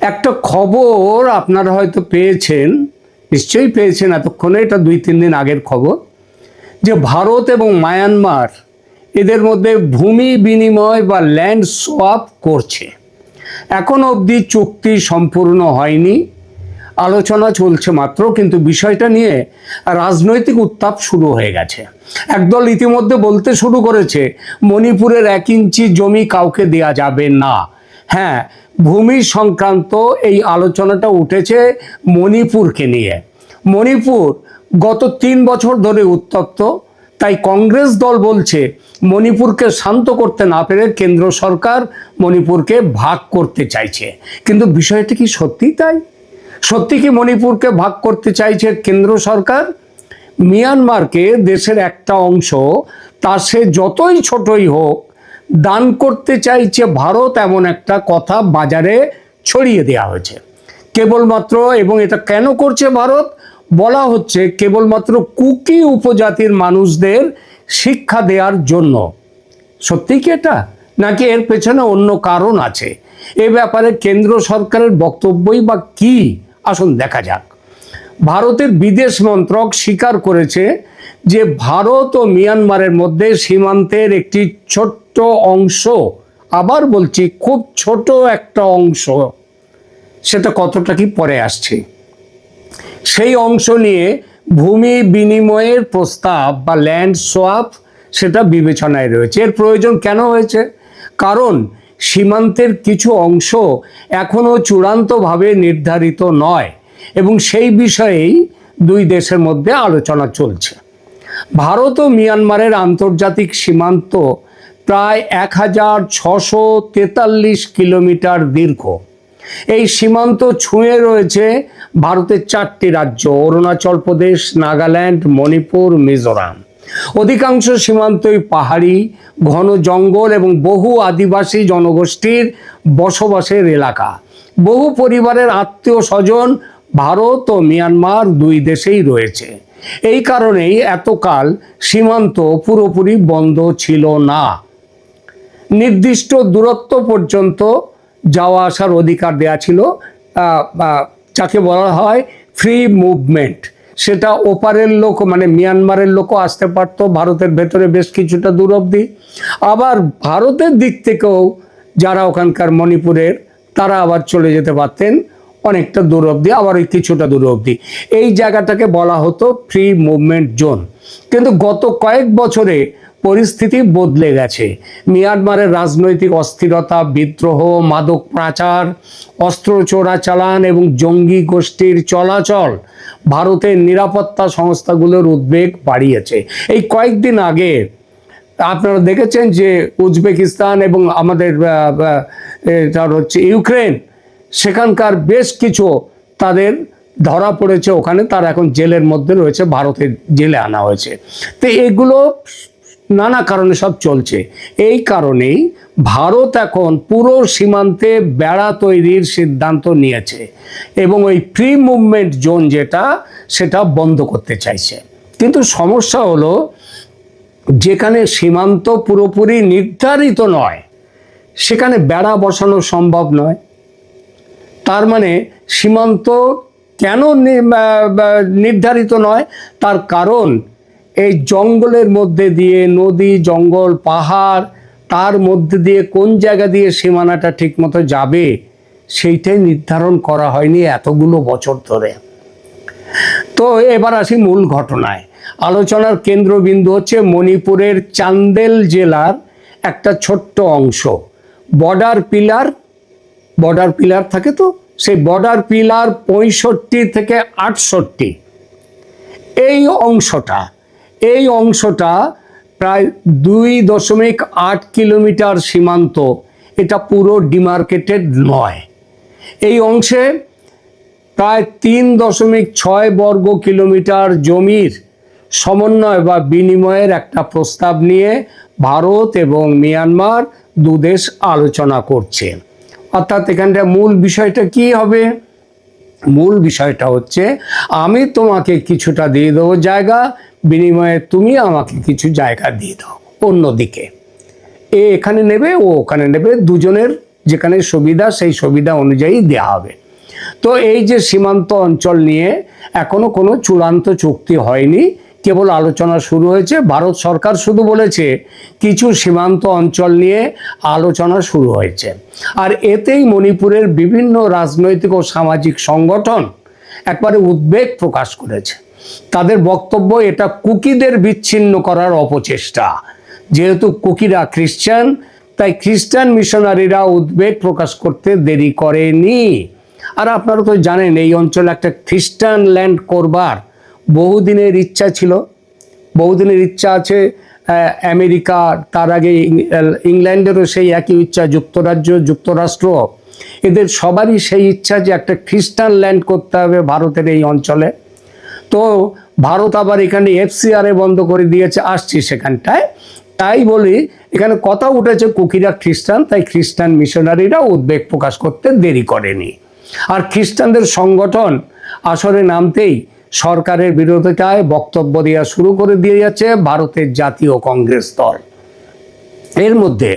একটা খবর আপনারা হয়তো পেয়েছেন, নিশ্চয়ই পেয়েছেন এতক্ষণে, এটা 2-3 দিন আগের খবর, যে ভারত এবং মায়ানমার এদের মধ্যে ভূমি বিনিময় বা ল্যান্ড সোয়াপ করছে। এখনো অবধি চুক্তি সম্পূর্ণ হয়নি, আলোচনা চলছে মাত্র, কিন্তু বিষয়টা নিয়ে রাজনৈতিক উত্তাপ শুরু হয়ে গেছে। একদল ইতিমধ্যে বলতে শুরু করেছে মণিপুরের 1 ইঞ্চি জমি কাউকে দেয়া যাবে না। হ্যাঁ, ভূমি সংক্রান্ত এই আলোচনাটা উঠেছে মণিপুরকে নিয়ে। মণিপুর গত 3 বছর ধরে উত্তপ্ত, তাই কংগ্রেস দল বলছে মণিপুরকে শান্ত করতে না পেরে কেন্দ্র সরকার মণিপুরকে ভাগ করতে চাইছে। কিন্তু বিষয়টা কি সত্যি তাই? সত্যি কি মণিপুরকে ভাগ করতে চাইছে কেন্দ্র সরকার? মিয়ানমারকে দেশের একটা অংশ, তা সে যতই ছোটই হোক, দান করতে চাইছে ভারত, এমন একটা কথা বাজারে ছড়িয়ে দেওয়া হয়েছে কেবলমাত্র। এবং এটা কেন করছে ভারত? বলা হচ্ছে কেবলমাত্র কুকি উপজাতির মানুষদের শিক্ষা দেওয়ার জন্য। সত্যি কি এটা, নাকি এর পেছনে অন্য কারণ আছে? এ ব্যাপারে কেন্দ্র সরকারের বক্তব্যই বা কি, আসুন দেখা যাক। ভারতের বিদেশ মন্ত্রক স্বীকার করেছে যে ভারত ও মিয়ানমারের মধ্যে সীমান্তের একটি ছোট্ট অংশ, আবার বলছি খুব ছোট একটা অংশ, সেটা কতটা কি পরে আসছে, সেই অংশ নিয়ে ভূমি বিনিময়ের প্রস্তাব বা ল্যান্ড সোয়াপ সেটা বিবেচনায় রয়েছে। এর প্রয়োজন কেন হয়েছে? কারণ সীমান্তের কিছু অংশ এখনও চূড়ান্তভাবে নির্ধারিত নয় এবং সেই বিষয়েই দুই দেশের মধ্যে আলোচনা চলছে। ভারত ও মিয়ানমারের আন্তর্জাতিক সীমান্ত প্রায় 1643 কিলোমিটার দীর্ঘ। এই সীমান্ত ছুঁয়ে রয়েছে ভারতের 4টি রাজ্য: অরুণাচল প্রদেশ, নাগাল্যান্ড, মণিপুর, মিজোরাম। অধিকাংশ সীমান্তই পাহাড়ি, ঘন জঙ্গল এবং বহু আদিবাসী জনগোষ্ঠীর বসবাসের এলাকা। বহু পরিবারের আত্মীয় স্বজন ভারত ও মিয়ানমার দুই দেশেই রয়েছে। এই কারণেই এতকাল সীমান্ত পুরোপুরি বন্ধ ছিল না। নির্দিষ্ট দূরত্ব পর্যন্ত যাওয়া আসার অধিকার দেয়া ছিল, যাকে বলা হয় ফ্রি মুভমেন্ট। সেটা ওপারের লোক, মানে মিয়ানমারের লোকও আসতে পারতো ভারতের ভেতরে বেশ কিছুটা দূর অবধি, আবার ভারতের দিক থেকেও যারা ওখানকার মণিপুরের, তারা আবার চলে যেতে পারতেন অনেকটা দূর অবধি, আবার ওই কিছুটা দূর অবধি। এই জায়গাটাকে বলা হতো ফ্রি মুভমেন্ট জোন। কিন্তু গত কয়েক বছরে পরিস্থিতি বদলে গেছে। মিয়ানমারের রাজনৈতিক অস্থিরতা, বিদ্রোহ, মাদক পাচার, অস্ত্র চোরাচালান এবং জঙ্গি গোষ্ঠীর চলাচল ভারতের নিরাপত্তা সংস্থাগুলোর উদ্বেগ বাড়িয়েছে। এই কয়েকদিন আগে আপনারা দেখেছেন যে উজবেকিস্তান এবং আমাদের ইউক্রেন, সেখানকার বেশ কিছু তাদের ধরা পড়েছে ওখানে, তারা এখন জেলের মধ্যে রয়েছে, ভারতের জেলে আনা হয়েছে। তো এগুলো নানা কারণে সব চলছে। এই কারণেই ভারত এখন পুরো সীমান্তে বেড়া তৈরির সিদ্ধান্ত নিয়েছে এবং ওই ফ্রি মুভমেন্ট জোন যেটা, সেটা বন্ধ করতে চাইছে। কিন্তু সমস্যা হলো, যেখানে সীমান্ত পুরোপুরি নির্ধারিত নয় সেখানে বেড়া বসানো সম্ভব নয়। তার মানে সীমান্ত কেন নির্ধারিত নয়? তার কারণ এই জঙ্গলের মধ্যে দিয়ে, নদী, জঙ্গল, পাহাড়, তার মধ্যে দিয়ে কোন জায়গা দিয়ে সীমানাটা ঠিকমতো যাবে সেইটাই নির্ধারণ করা হয়নি এতগুলো বছর ধরে। তো এবার আসি মূল ঘটনায়। আলোচনার কেন্দ্রবিন্দু হচ্ছে মণিপুরের চান্দেল জেলার একটা ছোট্ট অংশ। বর্ডার পিলার থাকে, তো সেই বর্ডার পিলার 65 থেকে 68, এই অংশটা প্রায় 2.8 কিলোমিটার সীমান্ত। এটা পুরো ডিমার্কেটেড নয়। এই অংশে প্রায় 3.6 বর্গ কিলোমিটার জমির সমন্বয় বা বিনিময়ের একটা প্রস্তাব নিয়ে ভারত এবং মিয়ানমার দুদেশ আলোচনা করছে। অর্থাৎ এখানটা মূল বিষয়টা কি হবে? মূল বিষয়টা হচ্ছে, আমি তোমাকে কিছুটা দিয়ে দেবো জায়গা, বিনিময়ে তুমি আমাকে কিছু জায়গা দিয়ে দাও। অন্যদিকে এ এখানে নেবে, ও ওখানে নেবে, দুজনের যেখানে সুবিধা সেই সুবিধা অনুযায়ী দেওয়া হবে। তো এই যে সীমান্ত অঞ্চল নিয়ে এখনো কোনো চূড়ান্ত চুক্তি হয়নি, কেবল আলোচনা শুরু হয়েছে। ভারত সরকার শুধু বলেছে কিছু সীমান্ত অঞ্চল নিয়ে আলোচনা শুরু হয়েছে। আর এতেই মণিপুরের বিভিন্ন রাজনৈতিক ও সামাজিক সংগঠন একবারে উদ্বেগ প্রকাশ করেছে। তাদের বক্তব্য এটা কুকিদের বিচ্ছিন্ন করার অপচেষ্টা। যেহেতু কুকিরা খ্রিস্টান, তাই খ্রিস্টান মিশনারিরা উদ্বেগ প্রকাশ করতে দেরি করেনি। আর আপনারা তো জানেন এই অঞ্চলে একটা খ্রিস্টান ল্যান্ড করবার বহুদিনের ইচ্ছা ছিল, বহুদিনের ইচ্ছা আছে। আমেরিকা, তার আগে ইংল্যান্ডেরও সেই একই ইচ্ছা, যুক্তরাষ্ট্র, এদের সবারই সেই ইচ্ছা যে একটা খ্রিস্টান ল্যান্ড করতে হবে ভারতের এই অঞ্চলে। তো ভারত আবার এখানে এফসিআরএ বন্ধ করে দিয়েছে, আসছি সেখানটায়। তাই বলি এখানে কথা উঠেছে কুকিরা খ্রিস্টান, তাই খ্রিস্টান মিশনারিরা উদ্বেগ প্রকাশ করতে দেরি করেনি। আর খ্রিস্টানদের সংগঠন আসরে নামতেই সরকারের বিরোধিতায় বক্তব্য দেওয়া শুরু করে দিয়ে যাচ্ছে ভারতের জাতীয় কংগ্রেস দল। এর মধ্যে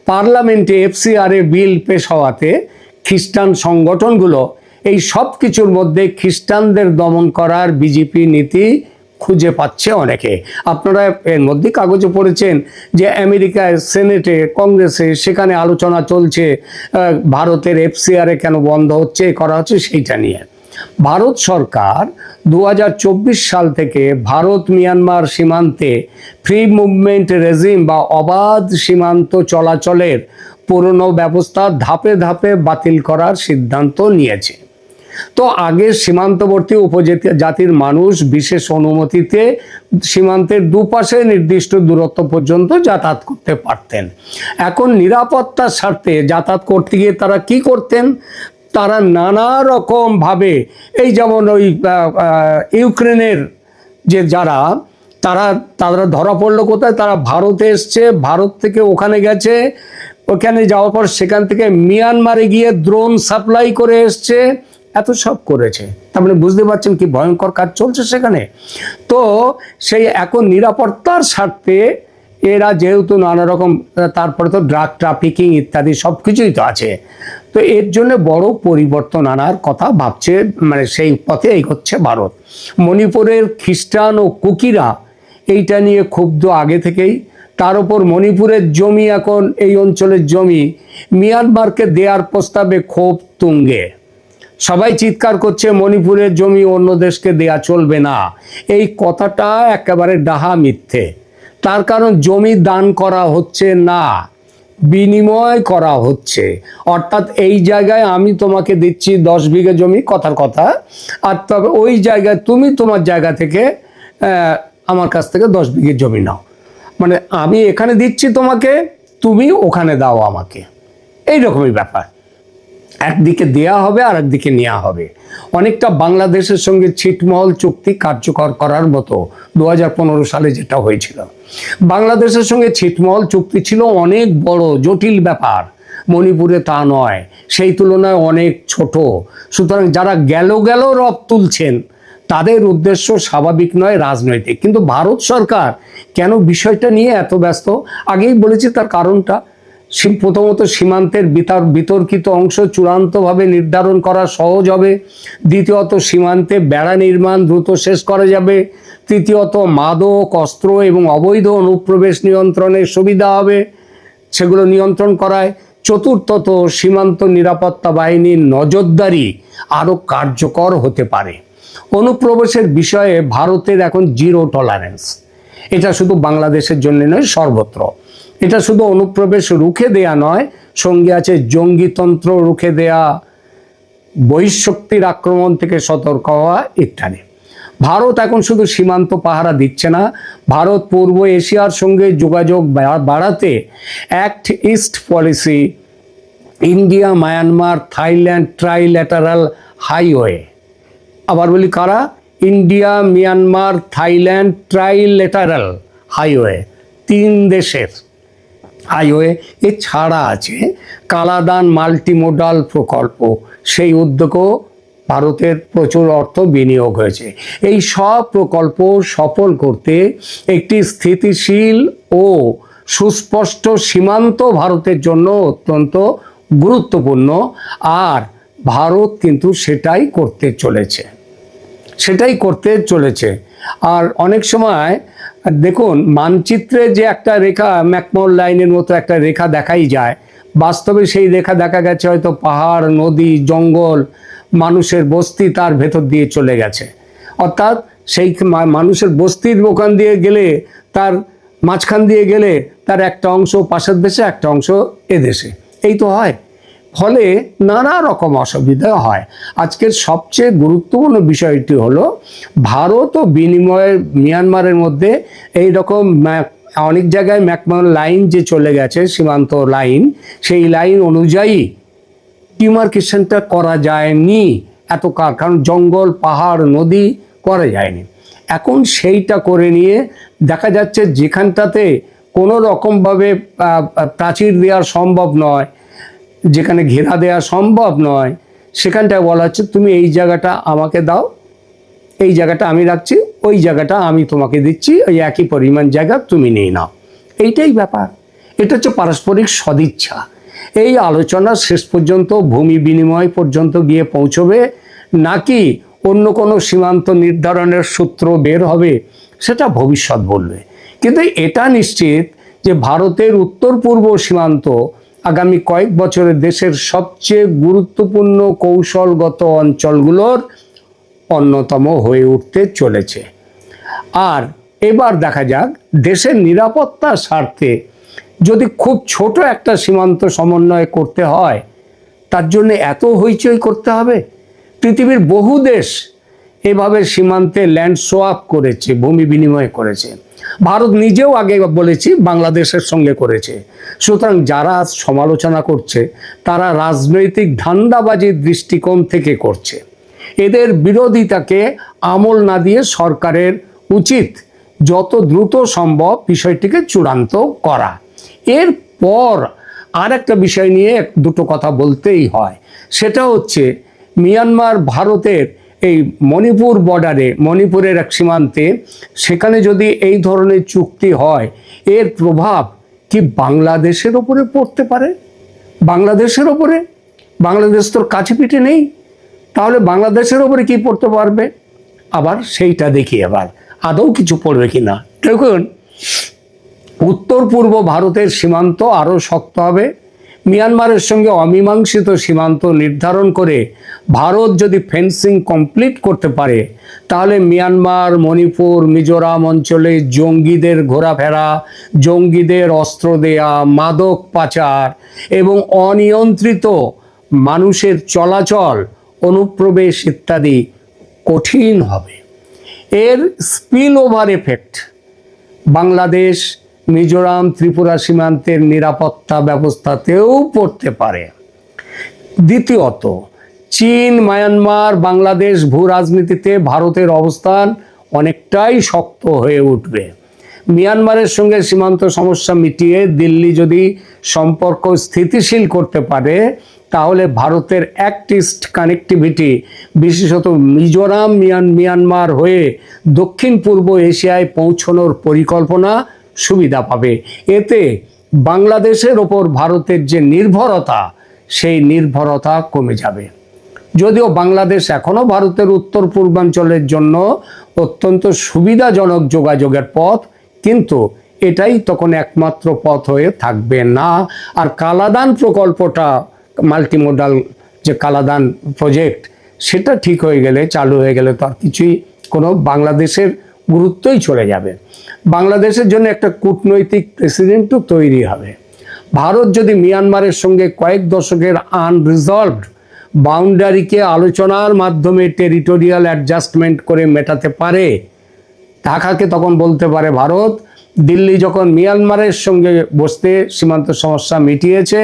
পার্লামেন্টে এফসিআরএ বিল পেশ হওয়াতে খ্রিস্টান সংগঠনগুলো এই সব কিছুর মধ্যে খ্রিস্টানদের দমন করার বিজেপি নীতি খুঁজে পাচ্ছে অনেকে। আপনারা এর মধ্যে কাগজে পড়েছেন যে আমেরিকায় সেনেটে, কংগ্রেসে সেখানে আলোচনা চলছে ভারতের এফসিআরএ কেন বন্ধ হচ্ছে, করা হচ্ছে সেইটা নিয়ে। ভারত সরকার 2024 সাল থেকে ভারত মিয়ানমার সীমান্তে ফ্রি মুভমেন্ট রেজিম বা অবাধ সীমান্ত চলাচলের পুরনো ব্যবস্থা ধাপে ধাপে বাতিল করার সিদ্ধান্ত নিয়েছে। তো আগে সীমান্তবর্তী উপজাতির মানুষ বিশেষ অনুমতিতে সীমান্তের দুপাশে নির্দিষ্ট দূরত্ব পর্যন্ত যাতায়াত করতে পারতেন। এখন নিরাপত্তার স্বার্থে যাতায়াত করতে গিয়ে তারা কি করতেন? তারা নানা রকম ভাবে, এই যেমন ওই ইউক্রেনের যে যারা তারা ধরা পড়লো কোথায়, তারা ভারতে এসছে, ভারত থেকে ওখানে গেছে, ওখানে যাওয়ার পর সেখান থেকে মিয়ানমারে গিয়ে ড্রোন সাপ্লাই করে এসছে, এত সব করেছে। তার মানে বুঝতে পারছেন কি ভয়ঙ্কর কাজ চলছে সেখানে। তো সেই এখন নিরাপত্তার স্বার্থে এরা যেহেতু নানা রকম, তারপরে তো ড্রাগ ট্রাফিকিং ইত্যাদি সব কিছুই তো আছে, তো এর জন্য বড় পরিবর্তন আনার কথা ভাবছে, মানে সেই পথে এগোচ্ছে ভারত। মণিপুরের খ্রিস্টান ও কুকিরা এইটা নিয়ে ক্ষুব্ধ আগে থেকেই। তার উপর মণিপুরের জমি, এখন এই অঞ্চলের জমি মিয়ানমারকে দেওয়ার প্রস্তাবে ক্ষোভ তুঙ্গে। সবাই চিৎকার করছে মণিপুরের জমি অন্য দেশকে দেয়া চলবে না। এই কথাটা একেবারে ডাহা মিথ্যে। তার কারণ জমি দান করা হচ্ছে না, বিনিময় করা হচ্ছে। অর্থাৎ এই জায়গায় আমি তোমাকে দিচ্ছি 10 বিঘা জমি, কথার কথা, আর তবে ওই জায়গায় তুমি তোমার জায়গা থেকে আমার কাছ থেকে 10 বিঘা জমি নাও। মানে আমি এখানে দিচ্ছি তোমাকে, তুমি ওখানে দাও আমাকে, এই রকমই ব্যাপার। একদিকে দেয়া হবে আর একদিকে নেওয়া হবে। অনেকটা বাংলাদেশের সঙ্গে ছিটমহল চুক্তি কার্যকর করার মতো 2015 সালে যেটা হয়েছিল। বাংলাদেশের সঙ্গে ছিটমহল চুক্তি ছিল অনেক বড় জটিল ব্যাপার, মণিপুরে তা নয়, সেই তুলনায় অনেক ছোট। সুতরাং যারা গেল রব তুলছেন তাদের উদ্দেশ্য স্বাভাবিক নয়, রাজনৈতিক। কিন্তু ভারত সরকার কেন বিষয়টা নিয়ে এত ব্যস্ত? আগেই বলেছি তার কারণটা। প্রথমত সীমান্তের বিতর্কিত অংশ চূড়ান্তভাবে নির্ধারণ করা সহজ হবে। দ্বিতীয়ত সীমান্তে বেড়া নির্মাণ দ্রুত শেষ করা যাবে। তৃতীয়ত মাদক, অস্ত্র এবং অবৈধ অনুপ্রবেশ নিয়ন্ত্রণের সুবিধা হবে, সেগুলো নিয়ন্ত্রণ করায়। চতুর্থত সীমান্ত নিরাপত্তা বাহিনীর নজরদারি আরও কার্যকর হতে পারে। অনুপ্রবেশের বিষয়ে ভারতের এখন জিরো টলারেন্স। এটা শুধু বাংলাদেশের জন্য নয়, সর্বত্র। এটা শুধু অনুপ্রবেশ রুখে দেয়া নয়, সঙ্গে আছে জঙ্গিতন্ত্র রুখে দেয়া, বহিঃশক্তির আক্রমণ থেকে সতর্ক হওয়া ইত্যাদি। ভারত এখন শুধু সীমান্ত পাহারা দিচ্ছে না, ভারত পূর্ব এশিয়ার সঙ্গে যোগাযোগ বাড়াতে act east policy, India Myanmar Thailand trilateral highway, আবার বলি কারা? India Myanmar Thailand trilateral highway, 3 দেশের হাইওয়ে। এছাড়া আছে কালাদান মাল্টিমোডাল প্রকল্প, সেই উদ্যোগও ভারতের প্রচুর অর্থ বিনিয়োগ হয়েছে। এই সব প্রকল্প সফল করতে একটি স্থিতিশীল ও সুস্পষ্ট সীমান্ত ভারতের জন্য অত্যন্ত গুরুত্বপূর্ণ, আর ভারত কিন্তু সেটাই করতে চলেছে। আর অনেক সময় দেখুন, মানচিত্রে যে একটা রেখা, ম্যাকমোহন লাইনের মতো একটা রেখা দেখাই যায়, বাস্তবে সেই রেখা দেখা গেছে হয়তো পাহাড়, নদী, জঙ্গল, মানুষের বস্তি তার ভেতর দিয়ে চলে গেছে। অর্থাৎ সেই মানুষের বস্তির ওখান দিয়ে গেলে, তার মাঝখান দিয়ে গেলে তার একটা অংশ পাশের দেশে, একটা অংশ এদেশে, এই তো হয়। ফলে নানা রকম অসুবিধা হয়। আজকের সবচেয়ে গুরুত্বপূর্ণ বিষয়টি হলো ভারত ও মিয়ানমারের মধ্যে এই রকম অনেক জায়গায় ম্যাকমোহন লাইন যে চলে গেছে, সীমান্ত লাইন, সেই লাইন অনুযায়ী ডিমার্কেশনটা করা যায়নি এত কারণ জঙ্গল, পাহাড়, নদী করা যায়নি। এখন সেইটা করে নিয়ে দেখা যাচ্ছে যেখানটাতে কোনো রকমভাবে প্রাচীর দেওয়া সম্ভব নয়, যেখানে ঘেরা দেওয়া সম্ভব নয়, সেখানটায় বলা হচ্ছে তুমি এই জায়গাটা আমাকে দাও, এই জায়গাটা আমি রাখছি, ওই জায়গাটা আমি তোমাকে দিচ্ছি, ওই একই পরিমাণ জায়গা তুমি নিয়ে নাও। এইটাই ব্যাপার। এটা হচ্ছে পারস্পরিক সদিচ্ছা। এই আলোচনা শেষ পর্যন্ত ভূমি বিনিময় পর্যন্ত গিয়ে পৌঁছবে, নাকি অন্য কোনো সীমান্ত নির্ধারণের সূত্র বের হবে, সেটা ভবিষ্যৎ বলবে। কিন্তু এটা নিশ্চিত যে ভারতের উত্তর পূর্ব সীমান্ত আগামী কয়েক বছরে দেশের সবচেয়ে গুরুত্বপূর্ণ কৌশলগত অঞ্চলগুলোর অন্যতম হয়ে উঠতে চলেছে। আর এবার দেখা যাক, দেশের নিরাপত্তার স্বার্থে যদি খুব ছোট একটা সীমান্ত সমন্বয় করতে হয়, তার জন্য এত হইচই করতে হবে? পৃথিবীর বহু দেশ এভাবে সীমান্তে ল্যান্ড সোয়াপ করেছে, ভূমি বিনিময় করেছে। ভারত নিজেও আগে বলেছি বাংলাদেশের সঙ্গে করেছে। সুতরাং যারা সমালোচনা করছে তারা রাজনৈতিক ধান্দাবাজির দৃষ্টিকোণ থেকে করছে। এদের বিরোধিতাকে আমল না দিয়ে সরকারের উচিত যত দ্রুত সম্ভব বিষয়টিকে চূড়ান্ত করা। এরপর আর একটা বিষয় নিয়ে দুটো কথা বলতেই হয়, সেটা হচ্ছে মিয়ানমার ভারতের এই মণিপুর বর্ডারে, মণিপুরের এক সীমান্তে, সেখানে যদি এই ধরনের চুক্তি হয়, এর প্রভাব কি বাংলাদেশের ওপরে পড়তে পারে? বাংলাদেশের ওপরে? বাংলাদেশ তোর কাছে পিঠে নেই, তাহলে বাংলাদেশের ওপরে কি পড়তে পারবে? আবার সেইটা দেখি এবার আদৌ কিছু পড়বে কিনা। দেখুন, উত্তর পূর্ব ভারতের সীমান্ত আরও শক্ত হবে। মিয়ানমারের সঙ্গে অমীমাংসিত সীমান্ত নির্ধারণ করে ভারত যদি ফেন্সিং কমপ্লিট করতে পারে, তাহলে মিয়ানমার, মণিপুর, মিজোরাম অঞ্চলে জঙ্গিদের ঘোরাফেরা, জঙ্গিদের অস্ত্র দেয়া, মাদক পাচার এবং অনিয়ন্ত্রিত মানুষের চলাচল, অনুপ্রবেশ ইত্যাদি কঠিন হবে। এর spill over effect Bangladesh, Mizoram, Tripura সীমান্তের নিরাপত্তা ব্যবস্থাতেও পড়তে পারে। দ্বিতীয়ত, চীন, মায়ানমার, বাংলাদেশ ভূ রাজনীতিতে ভারতের অবস্থান অনেকটাই শক্ত হয়ে উঠবে। মিয়ানমারের সঙ্গে সীমান্ত সমস্যা মিটিয়ে দিল্লি যদি সম্পর্ক স্থিতিশীল করতে পারে, তাহলে ভারতের অ্যাক্ট ইস্ট কানেক্টিভিটি, বিশেষত মিজোরাম, মিয়ানমার হয়ে দক্ষিণ পূর্ব এশিয়ায় পৌঁছানোর পরিকল্পনা সুবিধা পাবে। এতে বাংলাদেশের ওপর ভারতের যে নির্ভরতা, সেই নির্ভরতা কমে যাবে। যদিও বাংলাদেশ এখনও ভারতের উত্তর পূর্বাঞ্চলের জন্য অত্যন্ত সুবিধাজনক যোগাযোগের পথ, কিন্তু এটাই তখন একমাত্র পথ হয়ে থাকবে না। আর কালাদান প্রকল্পটা, মাল্টিমোডাল যে কালাদান প্রজেক্ট, সেটা ঠিক হয়ে গেলে, চালু হয়ে গেলে তো আর কিছুই, কোনো বাংলাদেশের গুরুত্বই চলে যাবে। বাংলাদেশের জন্য একটা কূটনৈতিক প্রেসিডেন্টও তৈরি হবে। ভারত যদি মিয়ানমারের সঙ্গে কয়েক দশকের আনরিজলভড বাউন্ডারিকে আলোচনার মাধ্যমে টেরিটোরিয়াল অ্যাডজাস্টমেন্ট করে মেটাতে পারে, ঢাকাকে তখন বলতে পারে ভারত, দিল্লি যখন মিয়ানমারের সঙ্গে বসতে সীমান্ত সমস্যা মিটিয়েছে,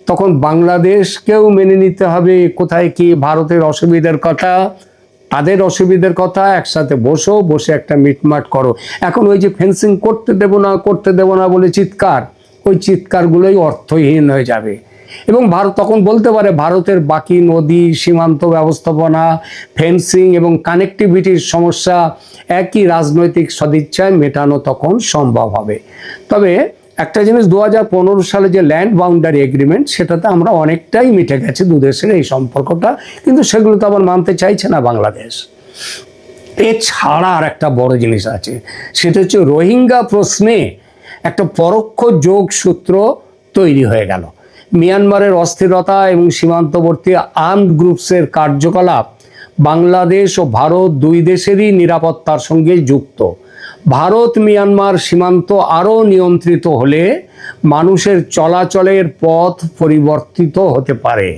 তখন বাংলাদেশকেও মেনে নিতে হবে কোথায় কি ভারতের অসুবিধার কথা, তাদের অসুবিধার কথা, একসাথে বসে একটা মিটমাট করো। এখন ওই যে ফেন্সিং করতে দেব না বলে চিৎকার, ওই চিৎকারগুলোই অর্থহীন হয়ে যাবে। এবং ভারত তখন বলতে পারে ভারতের বাকি নদী, সীমান্ত ব্যবস্থাপনা, ফেন্সিং এবং কানেক্টিভিটির সমস্যা একই রাজনৈতিক সদিচ্ছায় মেটানো তখন সম্ভব হবে। তবে একটা জিনিস 2015 সালে যে ল্যান্ড বাউন্ডারি এগ্রিমেন্ট, সেটাতে আমরা অনেকটাই মিটে গেছে দু দেশের এই সম্পর্কটা, কিন্তু সেগুলো তো আবার মানতে চাইছে না বাংলাদেশ। এছাড়া আর একটা বড় জিনিস আছে, সেটা হচ্ছে রোহিঙ্গা প্রশ্নে একটা পরোক্ষ যোগসূত্র তৈরি হয়ে গেল। মিয়ানমারের অস্থিরতা এবং সীমান্তবর্তী আর্মড গ্রুপসের কার্যকলাপ বাংলাদেশ ও ভারত দুই দেশেরই নিরাপত্তার সঙ্গে যুক্ত। ভারত মিয়ানমার সীমান্ত আরও নিয়ন্ত্রিত হলে মানুষের চলাচলের পথ পরিবর্তিত হতে পারে।